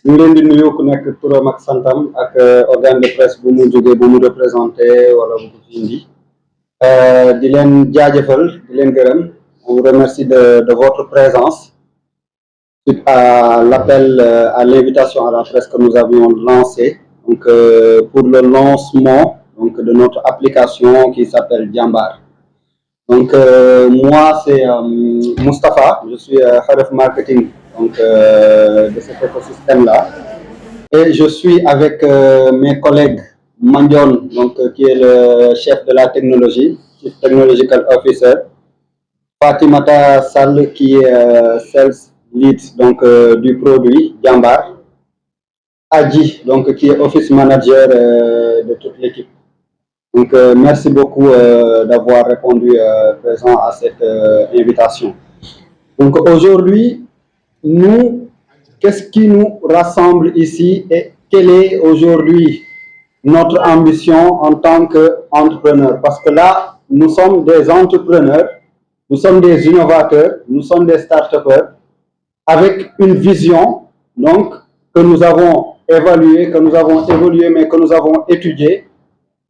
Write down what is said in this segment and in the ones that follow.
ñu ngi leen di nuyu ku nekk turam ak santam ak organe de presse bu mu jógee bu mu représenté wala bu ko fi indi di leen jaajëfal di leen gërëm. On vous remercie de votre présence suite à l'appel, à l'invitation à la presse que nous avions lancé donc, pour le lancement donc, de notre application qui s'appelle Jambar. Donc moi c'est Moustapha, je suis Head of Marketing donc, de cet écosystème-là. Et je suis avec mes collègues Mandion, donc, qui est le chef de la technologie, Chief Technological Officer, Fatimata Sall, qui est Sales Lead donc, du produit Jambar, Adji, donc, qui est Office Manager de toute l'équipe. Donc, merci beaucoup d'avoir répondu présent à cette invitation. Donc, aujourd'hui, nous, qu'est-ce qui nous rassemble ici et quelle est aujourd'hui notre ambition en tant qu'entrepreneurs? Parce que là, nous sommes des entrepreneurs, nous sommes des innovateurs, nous sommes des start-upers avec une vision donc, que nous avons évaluée, que nous avons évolué, mais que nous avons étudiée,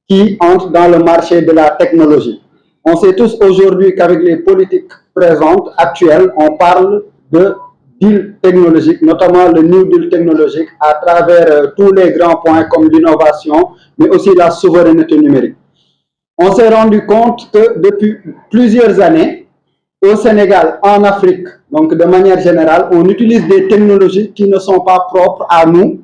qui entre dans le marché de la technologie. On sait tous aujourd'hui qu'avec les politiques présentes, actuelles, on parle de deal technologique, notamment le New Deal technologique, à travers tous les grands points comme l'innovation, mais aussi la souveraineté numérique. On s'est rendu compte que depuis plusieurs années, au Sénégal, en Afrique, donc de manière générale, on utilise des technologies qui ne sont pas propres à nous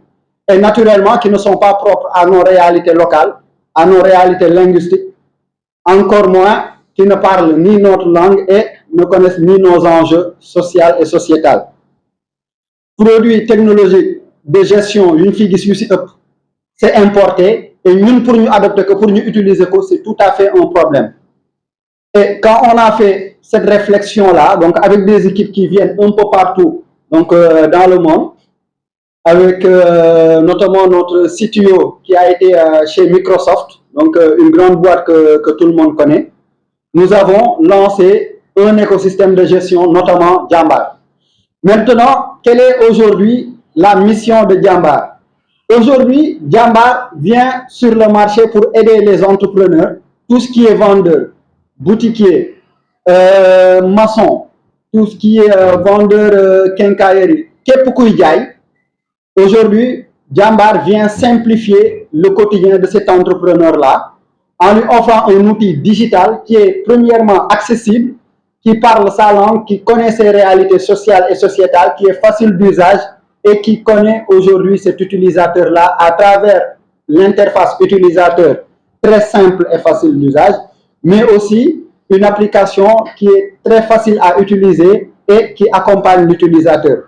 et naturellement qui ne sont pas propres à nos réalités locales, à nos réalités linguistiques, encore moins qui ne parlent ni notre langue et ne connaissent ni nos enjeux sociaux et sociétals. Produits technologiques de gestion, une fille qui c'est importé et nous pour nous adopter que pour nous utiliser c'est tout à fait un problème. Et quand on a fait cette réflexion-là, donc avec des équipes qui viennent un peu partout donc, dans le monde, avec notamment notre CTO qui a été chez Microsoft, donc une grande boîte que tout le monde connaît, nous avons lancé un écosystème de gestion, notamment Jambar. Maintenant, quelle est aujourd'hui la mission de Jambar? Aujourd'hui, Jambar vient sur le marché pour aider les entrepreneurs, tout ce qui est vendeur, boutiquier, maçon, tout ce qui est vendeur quincaillerie, aujourd'hui, Jambar vient simplifier le quotidien de cet entrepreneur-là en lui offrant un outil digital qui est premièrement accessible, qui parle sa langue, qui connaît ses réalités sociales et sociétales, qui est facile d'usage et qui connaît aujourd'hui cet utilisateur-là à travers l'interface utilisateur très simple et facile d'usage, mais aussi une application qui est très facile à utiliser et qui accompagne l'utilisateur.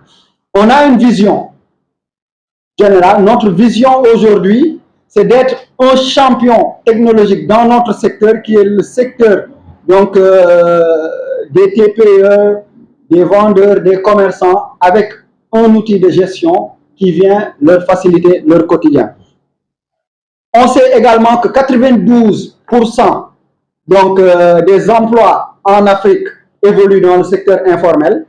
On a une vision générale. Notre vision aujourd'hui, c'est d'être un champion technologique dans notre secteur, qui est le secteur donc, des TPE, des vendeurs, des commerçants, avec un outil de gestion qui vient leur faciliter leur quotidien. On sait également que 92% donc, des emplois en Afrique évoluent dans le secteur informel,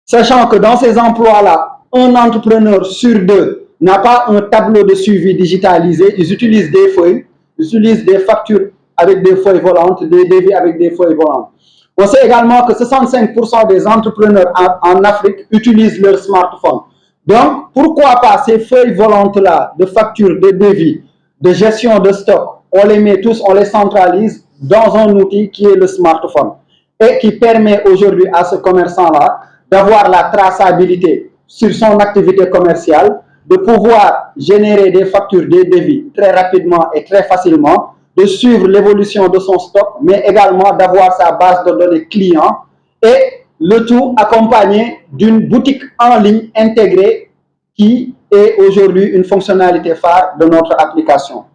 sachant que dans ces emplois-là, un entrepreneur sur deux n'a pas un tableau de suivi digitalisé. Ils utilisent des feuilles, ils utilisent des factures avec des feuilles volantes, des devis avec des feuilles volantes. On sait également que 65% des entrepreneurs en Afrique utilisent leur smartphone. Donc, pourquoi pas ces feuilles volantes-là de factures, de devis, de gestion de stock, on les met tous, on les centralise dans un outil qui est le smartphone et qui permet aujourd'hui à ce commerçant-là d'avoir la traçabilité sur son activité commerciale, de pouvoir générer des factures, des devis très rapidement et très facilement, de suivre l'évolution de son stock, mais également d'avoir sa base de données clients et le tout accompagné d'une boutique en ligne intégrée qui est aujourd'hui une fonctionnalité phare de notre application.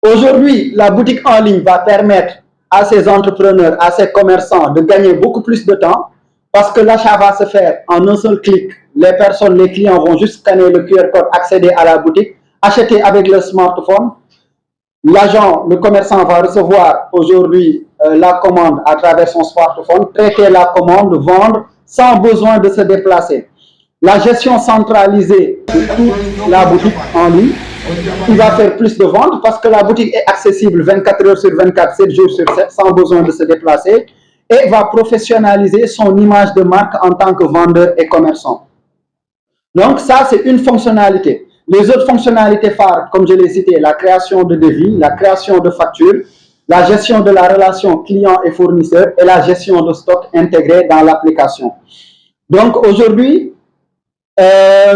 Aujourd'hui, la boutique en ligne va permettre à ces entrepreneurs, à ces commerçants de gagner beaucoup plus de temps parce que l'achat va se faire en un seul clic. Les personnes, les clients vont juste scanner le QR code, accéder à la boutique, acheter avec leur smartphone. L'agent, le commerçant va recevoir aujourd'hui la commande à travers son smartphone, traiter la commande, vendre sans besoin de se déplacer. la gestion centralisée de toute la boutique en ligne. Il va faire plus de ventes parce que la boutique est accessible 24 heures sur 24, 7 jours sur 7, sans besoin de se déplacer, et va professionnaliser son image de marque en tant que vendeur et commerçant. Donc ça, c'est une fonctionnalité. Les autres fonctionnalités phares, comme je l'ai cité, la création de devis, la création de factures, la gestion de la relation client et fournisseur et la gestion de stock intégrée dans l'application. Donc aujourd'hui,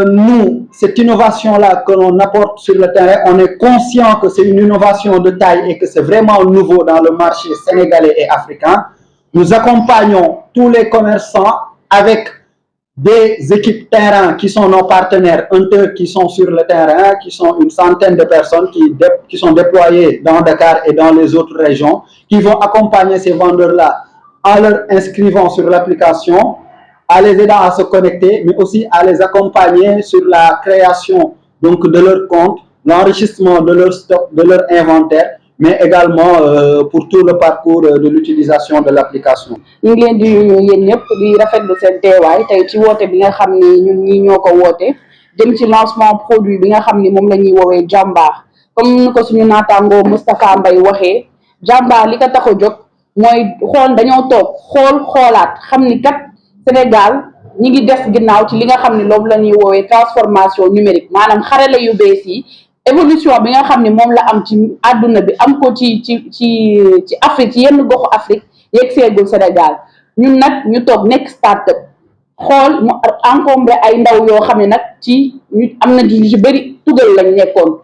nous, cette innovation-là que l'on apporte sur le terrain, on est conscient que c'est une innovation de taille et que c'est vraiment nouveau dans le marché sénégalais et africain. Nous accompagnons tous les commerçants avec des équipes terrain qui sont nos partenaires, qui sont sur le terrain, qui sont une centaine de personnes qui sont déployées dans Dakar et dans les autres régions, qui vont accompagner ces vendeurs-là en leur inscrivant sur l'application, à les aidant à se connecter, mais aussi à les accompagner sur la création donc de leur compte, l'enrichissement de leur stock, de leur inventaire, mais également pour tout le parcours de l'utilisation de l'application. ñu ngi leen di yéen ñëpp di rafetlu seen teewaay tey ci woote bi nga xam ni ñun ñii ñoo ko woote jëm ci lancement produit bi nga xam ni moom la ñuy woowee Jambar comme ni ko suñu naataangoo Moustapha Mbaye waxee Jambar li ko tax a jóg mooy xool dañoo toog xoolaat xam ni kat Sénégal ñi ngi des ginnaaw ci li nga xam ni loolu la ñuy woowee transformation numérique maanaam xarale yu bees yi évolution bi nga xam ni moom la am ci àdduna bi am ko ci Afrique ci yenn goxu Afrique yegg seegul Sénégal ñun nag ñu toog nekk start-up xool mu encombré ay ndaw yoo xam ne nag ci ñu am na ci bëri tugal lañ nekkoon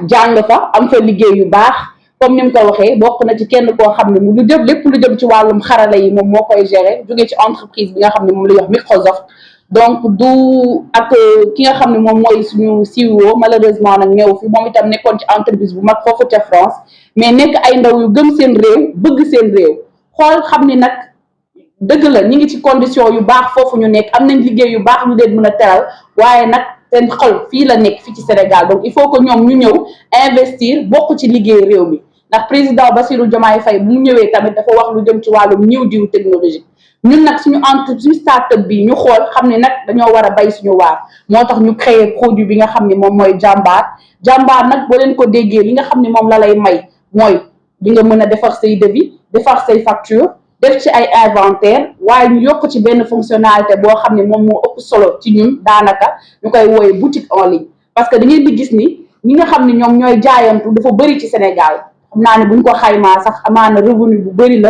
jàng fa am fa liggéey yu baax comme ni mu ko waxee bokk na ci kenn koo xam ne mu lu jëm lépp lu jëm ci wàllum xarala yi moom moo koy gérer jógee ci entreprise bi nga xam ne moom la ñuy wax Microsoft donc du ak ki nga xam ne moom mooy suñu CEO malheureusement nag ñëw fi moom itam nekkoon ci entreprise bu mag foofu ca France mais nekk ay ndaw yu gëm seen réew bëgg seen réew xool xam ni nag dëgg la ñi ngi ci condition yu baax foofu ñu nekk am nañ liggéey yu baax ñu leen mën a teral waaye nag seen xol fii la nekk fii ci Sénégal donc il faut que ñoom ñu ñëw investir bokk ci liggéey réew mi ndax président Bassirou Diomaye Faye bu mu ñëwee tamit dafa wax lu jëm ci wàllum new deal technologique ñun nag suñu start-up bi ñu xool xam ne nag dañoo war a bay suñu waar moo tax ñu créer produit bi nga xam ne moom mooy Jambar nag boo leen ko déggee li nga xam ne moom la lay may mooy di nga mën a defar say devis defar say facture def ci ay inventaire waaye ñu yokk ci benn fonctionnalité boo xam ne moom moo ëpp solo ci ñun daanaka ñu koy wooye boutique en ligne parce que da ngeen di gis ni ñi nga xam ne ñoom ñooy jaayantu dafa bëri ci Sénégal xam naa ne buñ ko xaymaa sax amaana revenu bu bëri la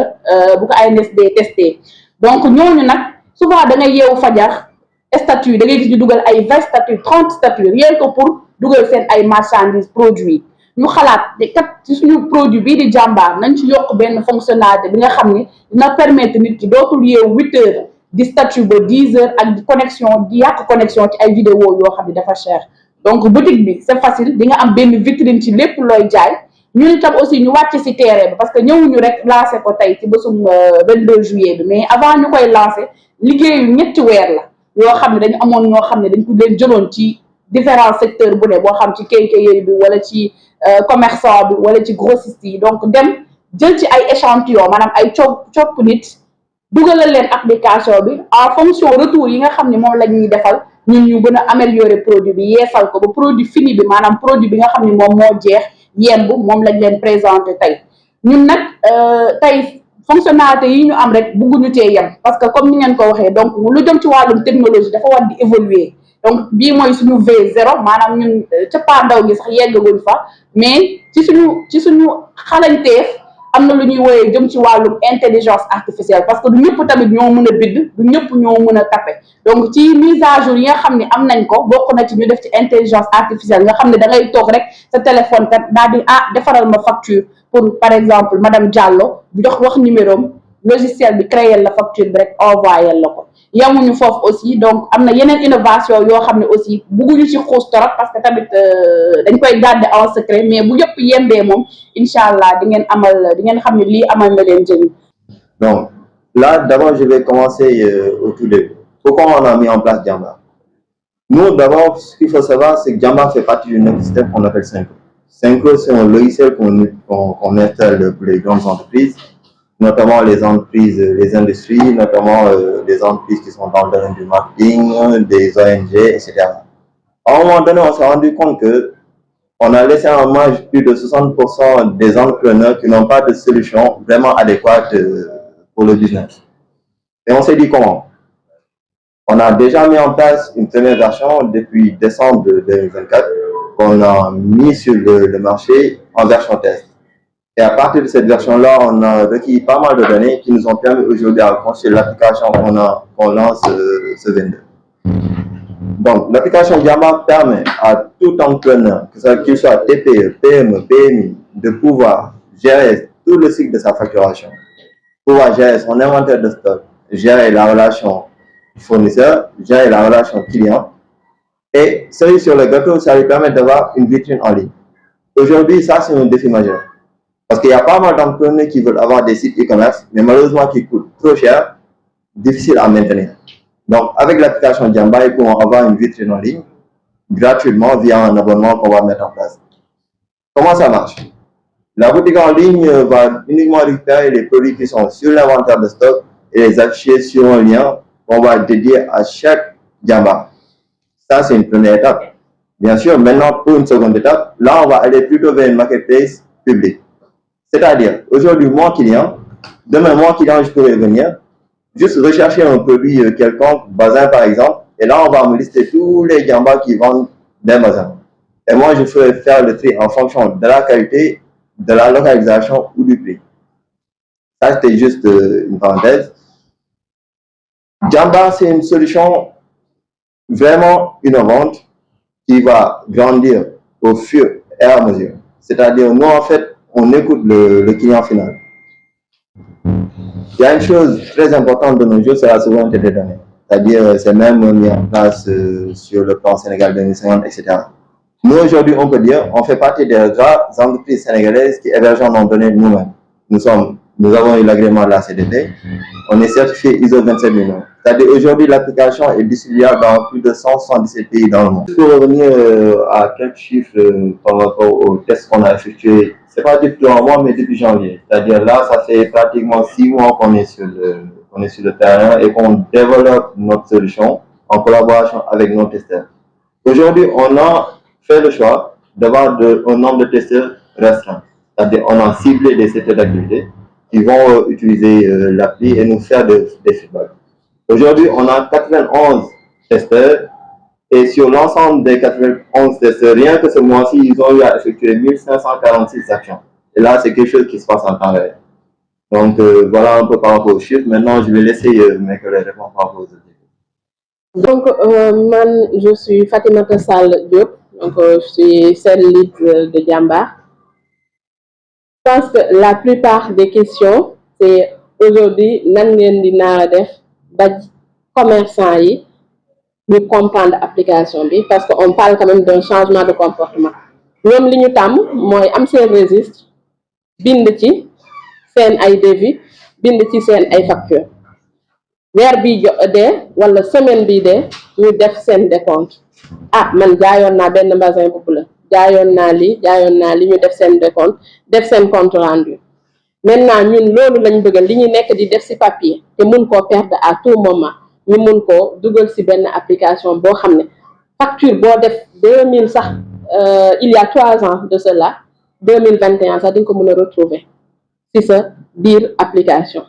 bu ko ANSD testé donc ñooñu nag souvent da ngay yeewu fajar statut da ngay gis ñu dugal ay 20 statut 30 statut rien que pour dugal seen ay marchandises produits ñu xalaat te kat ci suñu produit bii di Jambar nañ ci yokk benn fonctionnalité bi nga xam ne dina permettre nit ki dootul yeewu 8 heures di statut ba 10 heures ak di connexion di yàq connexion ci ay vidéo yoo xam ne dafa cher donc boutique bi c'est facile di nga am benn vitrine ci lépp looy jaay ñun itam aussi ñu wàcc ci terrain bi parce que ñëwuñu rek lancé ko tey ci bésum 22 juillet bi mais avant ñu koy lancé liggéeyu ñetti weer la yoo xam ne dañu amoon ñoo xam ne dañ ko leen jëloon ci différents secteurs bu ne boo xam ci quincaillerie bi wala ci commerçant bi wala ci grossiste yi donc dem jël ci ay échantillon maanaam ay copp nit dugalal leen application bi en fonction retour yi nga xam ne moom la ñuy defal ñun ñu gën a améliorer produit bi yeesal ko ba produit fini bi maanaam produit bi nga xam ne moom moo jeex yemb moom lañ leen présenté tey ñun nag tey fonctionnalité yi ñu am rek bëgguñu cee yem parce que comme ni ngeen ko waxee donc lu jëm ci wàllum technologie dafa war di évoluer donc bii mooy suñu V0 maanaam ñun cappaandaw gi sax yeggaguñ fa mais ci suñu xalañteef am na lu ñuy woowee jëm ci wàllum intelligence artificielle parce que du ñëpp tamit ñoo mën a bind du ñëpp ñoo mën a taper donc ci mise à jour yi nga xam ne am nañ ko bokk na ci ñu def ci intelligence artificielle nga xam ne da ngay toog rek sa téléphone kat daal di defaral ma facture pour par exemple madame Diallo jox wax numéro am logiciel bi créer la facture bi rek envoyer la ko yamuñu foofu aussi donc am na yeneen innovation yoo xam ne aussi bugguñu ci xuus torop parce que tamit dañ koy garder en secret mais bu yëpp yembee moom incha allah di ngeen xam ne lii amal na leen njëriñ. Donc là d'abord je vais commencer au tout début. Pourquoi on a mis en place Jambar? Nous d'abord ce qu'il faut savoir c'est que Jambar fait partie d'un écosystème qu'on appelle Synchro. Synchro c'est un logiciel qu'on installe pour les grandes entreprises. notamment les entreprises, les industries, notamment les entreprises qui sont dans le domaine du marketing, des ONG, etc. À un moment donné, on s'est rendu compte que on a laissé en marge plus de 60% des entrepreneurs qui n'ont pas de solution vraiment adéquate pour le business. Et on s'est dit comment? On a déjà mis en place une première version depuis décembre 2024 qu'on a mis sur le marché en version test. Et à partir de cette version-là, on a requis pas mal de données qui nous ont permis aujourd'hui à construire l'application qu'on lance ce 22. Donc, l'application Jamba permet à tout entrepreneur, qu'il soit TPE, PME, PMI, de pouvoir gérer tout le cycle de sa facturation, pouvoir gérer son inventaire de stock, gérer la relation fournisseur, gérer la relation client. Et cerise sur le gâteau, ça lui permet d'avoir une vitrine en ligne. Aujourd'hui, ça, c'est un défi majeur. Parce qu'il y a pas mal d'entrepreneurs qui veulent avoir des sites e-commerce, mais malheureusement qui coûtent trop cher, difficile à maintenir. Donc, avec l'application Jamba, ils pourront avoir une vitrine en ligne gratuitement via un abonnement qu'on va mettre en place. Comment ça marche? La boutique en ligne va uniquement récupérer les produits qui sont sur l'inventaire de stock et les afficher sur un lien qu'on va dédier à chaque Jamba. Ça, c'est une première étape. Bien sûr, maintenant, pour une seconde étape, là, on va aller plutôt vers une marketplace publique. C'est-à-dire, aujourd'hui, moi, client, demain, moi, client, je pourrais venir, juste rechercher un produit quelconque, bazin par exemple, et là, on va me lister tous les Jamba qui vendent des bazins. Et moi, je ferai faire le tri en fonction de la qualité, de la localisation ou du prix. Ça, c'était juste une parenthèse. Jamba, c'est une solution vraiment innovante qui va grandir au fur et à mesure. C'est-à-dire, nous, en fait, on écoute le client final. Il y a une chose très importante de nos jours, c'est la souveraineté des données. C'est-à-dire, c'est même mis en place sur le plan Sénégal 2050, etc. Nous, aujourd'hui, on peut dire, on fait partie des rares entreprises sénégalaises qui hébergent nos données nous-mêmes. Nous avons eu l'agrément de la CDT. On est certifié ISO 27001. C'est-à-dire, aujourd'hui, l'application est distribuable dans plus de 177 pays dans le monde. Pour revenir à quelques chiffres par rapport aux tests qu'on a effectués, c'est pas depuis un mois, mais depuis janvier. C'est-à-dire, là, ça fait pratiquement 6 mois qu'on est sur le terrain et qu'on développe notre solution en collaboration avec nos testeurs. Aujourd'hui, on a fait le choix d'avoir un nombre de testeurs restreint. C'est-à-dire, on a ciblé des secteurs d'activité qui vont utiliser l'appli et nous faire des feedbacks. Aujourd'hui, on a 91 testeurs et sur l'ensemble des 91 testeurs, rien que ce mois-ci, ils ont eu à effectuer 1546 actions. Et là, c'est quelque chose qui se passe en temps réel. Donc, voilà un peu par rapport aux chiffres. Maintenant, je vais laisser mes collègues répondre par rapport aux objectifs. Donc, je suis Fatimata Sall Diop, donc je suis celle lead de Jamba. Je pense que la plupart des questions, c'est aujourd'hui, nan ngeen di nara def ba commerçant yi ñu comprendre application bi parce qu'on parle quand même d'un changement de comportement. Ñoom li ñu tàmm mooy am seen registre bind ci seen ay devis bind ci seen ay facture weer bi dee wala semaine bi dee ñu def seen décompte man jaayoon naa benn bazin bu la jaayoon naa li ñu def seen décompte def seen compte rendu. Maintenant ñun loolu lañ bëgg li ñu nekk di def ci papier te mun koo perdre à tout moment ñu mun koo dugal ci benn application boo xam ne facture boo def 2000 sax il y a 3 ans de cela 2021 sax di nga ko mën a retrouver ci sa biir application.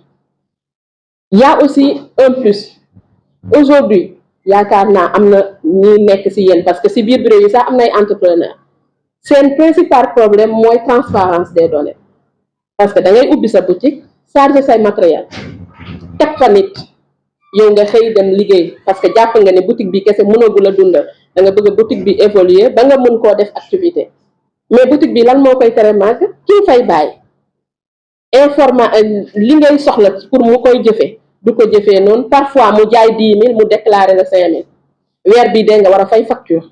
Il y a aussi un plus. Aujourd'hui, yaakaar naa am na ñi nekk ci yéen parce que ci biir bureau yi sax am na ay entrepreneurs. Seen principal problème mooy transparence des données. Parce que da ngay ubbi sa boutique charger say matériel teg fa nit yow nga xëy dem liggéey parce que jàpp nga ne boutique bi kese mënagul a dundal da nga bëgg boutique bi évoluer ba nga mën koo def activité mais boutique bi lan moo koy tere màgg kii fay bàyyi li ngay soxla pour mu koy jëfee du ko jëfee noonu parfois mu jaay 10 000 mu déclarer la 5 000 weer bii de nga war a fay facture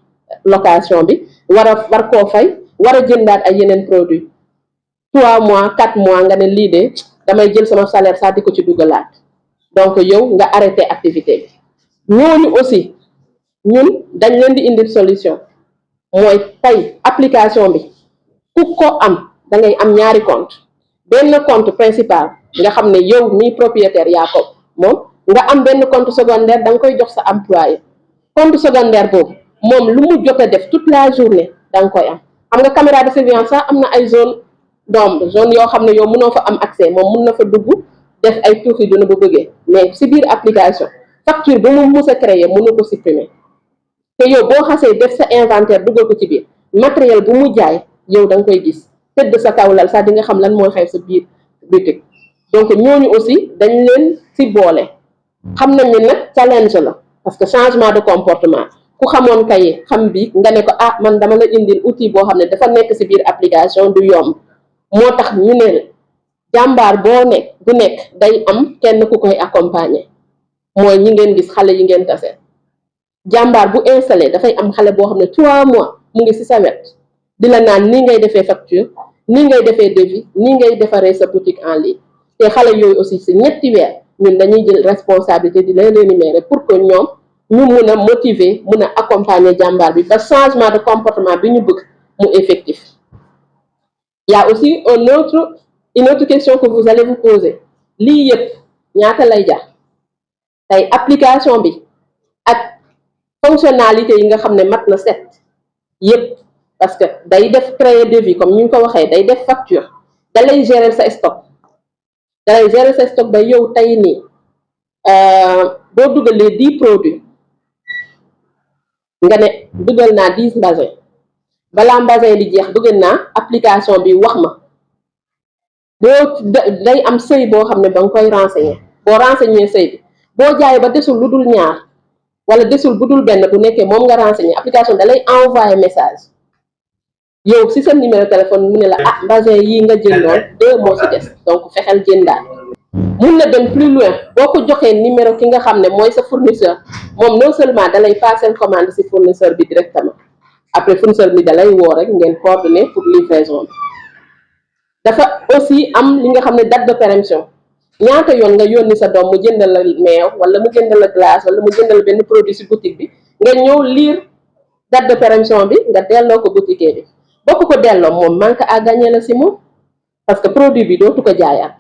location bi war koo fay war a jëndaat ay yeneen produit 3 mois 4 mois nga ne lii de damay jël sama salaire sax di ko ci dugalaat donc yow nga arrêté activité bi ñooñu aussi ñun dañ leen di indil solution mooy tey application bi ku ko am da ngay am ñaari compte benn compte principal nga xam ne yow mi propriétaire yaa ko moom nga am benn compte secondaire da nga koy jox sa employé compte secondaire boobu moom lu mu jot a def toute la journée da nga koy am xam nga caméra de surveillance sax am na ay zone d'ombre zone yoo xam ne yow mënoo fa am accès moom mun na fa dugg def ay tuuti dina bu bëggee mais si biir application facture bu mu mus a créer mënu ko supprimer te yow boo xasee def sa inventaire duggal ko ci biir matériel bu mu jaay yow da nga koy gis tëdd sa kawlal sax di nga xam lan mooy xew sa biir boutique donc ñooñu aussi dañ leen si boole xam nañ ne nag challenge la parce que changement de comportement ku xamoon kay xam bi nga ne ko ah man dama la indil outil boo xam ne dafa nekk si biir application du yomb moo tax ñu ne jàmbaar boo nekk bu nekk day am kenn ku koy accompagner mooy ñi ngeen gis xale yi ngeen tase jàmbaar bu installé dafay am xale boo xam ne 3 mois mu ngi si sa wet di la naan nii ngay defee facture nii ngay defee devis nii ngay defaree sa boutique en ligne te xale yooyu aussi si ñetti weer ñun dañuy jël responsabilité di leen rémunérer pour que ñoom ñu mun a motiver mun a accompagner jàmbaar bi ba changement de comportement bi ñu bëgg mu effectif. Il y a aussi une autre question que vous allez vous poser lii yëpp ñaata lay jar tey application bi ak fonctionnalité yi nga xam ne mat na set yëpp parce que day def créer devis comme ñu ko waxee day def facture da lay gérer sa stock da lay gérer sa stock ba yow tey nii boo dugalee 10 produits nga ne dugal naa 10 mbasin balaa mbasin di jeex dugal naa application bi wax ma boo day am seuil boo xam ne ba nga koy renseigner boo renseigner seuil bi boo jaay ba desul lu dul ñaar wala desul bu dul benn bu nekkee moom nga renseigner application da lay envoyer message yow si sa numéro téléphone mu ne la ah mbasin yii nga jëndoon 2 moo si des donc fexeel jëndaat mun na dem plus loin boo ko joxee numéro ki nga xam ne mooy sa fournisseur moom non seulement da lay passer commande si fournisseur bi directement après fournisseur bi da lay woo rek ngeen coordonner pour livraison bi dafa aussi am li nga xam ne date de péremption ñaata yoon nga yónni sa doom mu jëndal la meew wala mu jëndal la glace wala mu jëndal benn produit si boutique bi nga ñëw lire date de péremption bi nga delloo ko boutiquier bi boo ko delloo moom manque à gagner la si moom parce que produit bi dootu ko jaayaat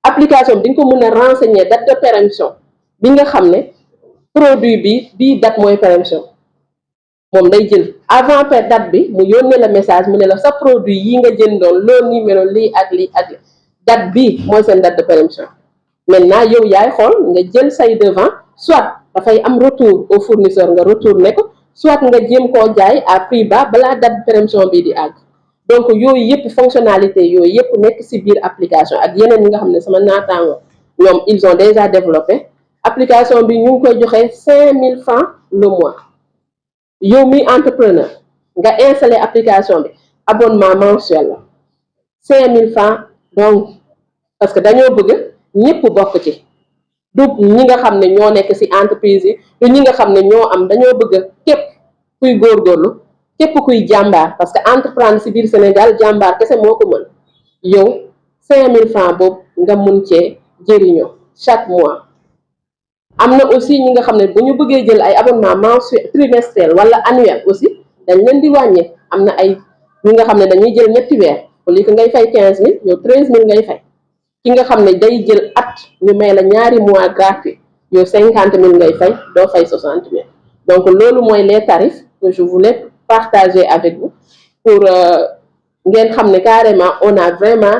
application bi di nga ko mën a renseigner date de péremption bi nga xam ne produit bi bii date mooy péremption moom day jël avant date bi mu yónnee la message mu ne la sa produit yi nga jëndoon loo numéro lii ak lii ak lii date bi mooy seen date de péremption maintenant yow yaay xool nga jël say devant soit dafay am retour au fournisseur nga retourné ko soit nga jéem koo jaay à prix bas balaa date de péremption bii di àgg donc yooyu yëpp fonctionnalité yooyu yëpp nekk si biir application ak yeneen ñi nga xam ne sama naataango ñoom ils ont déjà développé application bi ñu ngi koy joxe 5000 francs le mois yow mi entrepreneur nga installé application bi abonnement mensuel la 5000 francs donc parce que dañoo bëgg ñëpp bokk ci du ñi nga xam ne ñoo nekk ci entreprise yi du ñi nga xam ne ñoo am dañoo bëgg képp kuy góorgóorlu képp kuy jàmbaar parce que entreprendre ci biir Sénégal jàmbaar kese moo ko mën yow 5000 francs boobu nga mun cee jëriñoo chaque mois. am na aussi ñi nga xam ne bu ñu bëggee jël ay abonnement mensuel trimestriel wala annuel aussi dañ leen di wàññi am na ay ñi nga xam ne dañuy jël ñetti weer au lieu que ngay fay 15000 yow 13000 ngay fay ki nga xam ne day jël at ñu may la ñaari mois gratuit yow 50000 ngay fay doo fay 60000 donc loolu mooy les tarifs que je voulais partager avec vous pour ngeen xam ne carrément on a vraiment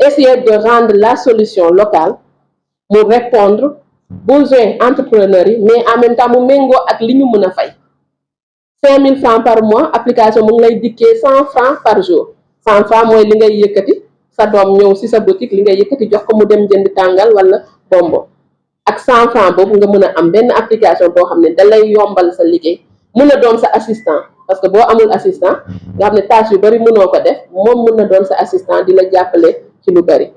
essayé de rendre la solution locale mu répondre besoin entrepreneurs yi mais en même temps mu méngoo ak li ñu mën a fay 5000 francs par mois application mu ngi lay dikkee 100 francs par jour 100 francs mooy li ngay yëkkati sa doom ñëw ci sa boutique li ngay yëkkati jox ko mu dem jënd tàngal wala bonbon ak 100 francs boobu nga mën a am benn application boo xam ne da lay yombal sa liggéey mën a doon sa assistant parce que boo amul assistant nga xam ne tâche yu bari mënoo ko def moom mën na doon sa assistant di la jàppale ci lu bari.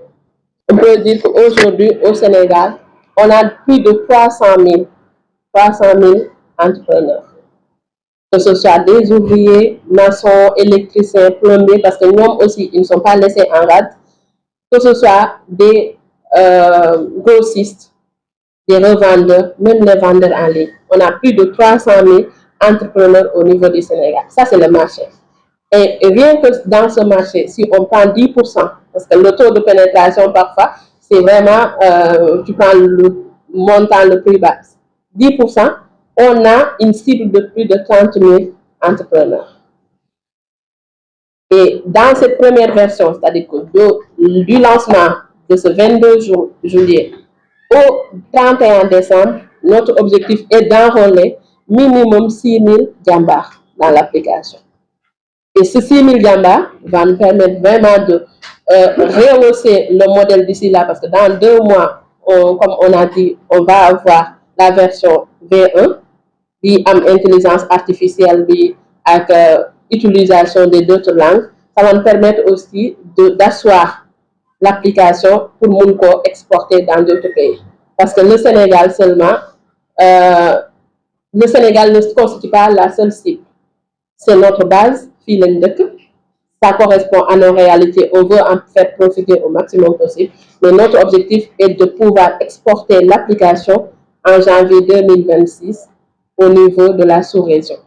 On peut dire qu'aujourd'hui au Sénégal on a plus de 300 000 entrepreneurs, que ce soit des ouvriers, maçons, électriciens, plombiers, parce que nous aussi, ils ne sont pas laissés en rade, que ce soit des grossistes, des revendeurs, même les vendeurs en ligne. On a plus de 300 000 entrepreneurs au niveau du Sénégal. Ça, c'est le marché. Et rien que dans ce marché, si on prend 10%, parce que le taux de pénétration parfois, c'est vraiment, tu prends le montant le plus bas, 10%, on a une cible de plus de 30 000 entrepreneurs. Et dans cette première version, c'est-à-dire que du lancement de ce 22 juillet au 31 décembre, notre objectif est d'enrôler minimum 6 000 Jambar dans l'application. Et ce 6 000 Jambar va nous permettre vraiment de rehausser le modèle d'ici là, parce que dans 2 mois, comme on a dit, on va avoir la version V1, qui a intelligence artificielle, avec utilisation des d'autres langues. Ça va nous permettre aussi d'asseoir l'application pour nous exporter dans d'autres pays. Parce que le Sénégal seulement, le Sénégal ne constitue pas la seule cible. C'est notre base, ça correspond à nos réalités. On veut en faire profiter au maximum possible. Mais notre objectif est de pouvoir exporter l'application en janvier 2026 au niveau de la sous-région.